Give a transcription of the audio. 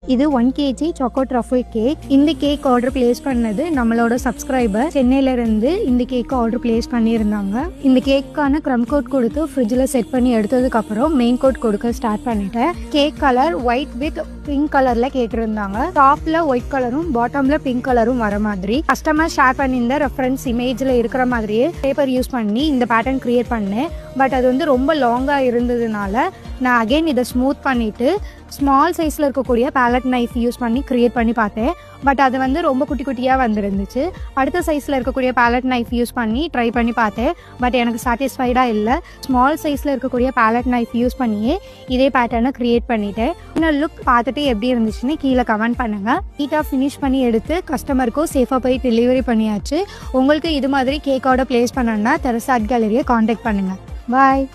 இது 1 kg choco truffle cake. இந்த cake order place பண்ணது நம்மளோட சப்ஸ்கிரைபர் சென்னையில இருந்து இந்த கேக் ஆர்டர் பிளேஸ் பண்ணியிருந்தாங்க. இந்த கேக்கான க்ரம் கோட் கொடுத்து ஃப்ரிட்ஜில் செட் பண்ணி எடுத்ததுக்கு அப்புறம் மெயின் கோட் கொடுக்க ஸ்டார்ட் பண்ணிட்டேன். Cake colour white with pink கலர்ல கேட்டிருந்தாங்க. டாப்ல ஒயிட் கலரும் பாட்டம்ல பிங்க் கலரும் வர மாதிரி கஸ்டமர் ஷேர் பண்ணியிருந்த ரெஃபரன்ஸ் இமேஜ்ல இருக்கிற மாதிரியே பேப்பர் யூஸ் பண்ணி இந்த பேட்டர்ன் கிரியேட் பண்ணேன். பட் அது வந்து ரொம்ப லாங்கா இருந்ததுனால நான் அகைன் இதை ஸ்மூத் பண்ணிட்டு ஸ்மால் சைஸில் இருக்கக்கூடிய பேலட் நைஃப் யூஸ் பண்ணி க்ரியேட் பண்ணி பார்த்தேன். பட் அது வந்து ரொம்ப குட்டி குட்டியாக வந்துருந்துச்சு. அடுத்த சைஸில் இருக்கக்கூடிய பேலட் நைஃப் யூஸ் பண்ணி ட்ரை பண்ணி பார்த்தேன். பட் எனக்கு சாட்டிஸ்ஃபைடாக இல்லை. ஸ்மால் சைஸில் இருக்கக்கூடிய பேலட் நைஃப் யூஸ் பண்ணியே இதே பேட்டர்னை க்ரியேட் பண்ணிட்டேன். இன்னும் லுக் பார்த்துட்டு எப்படி இருந்துச்சுன்னு கீழே கமெண்ட் பண்ணுங்கள். நீட்டாக ஃபினிஷ் பண்ணி எடுத்து கஸ்டமருக்கும் சேஃபாக போய் டெலிவரி பண்ணியாச்சு. உங்களுக்கு இது மாதிரி கேக்கோட ப்ளேஸ் பண்ணணுன்னா தெரசா ஆர்ட் கேலரியை காண்டாக்ட் பண்ணுங்கள். பாய்.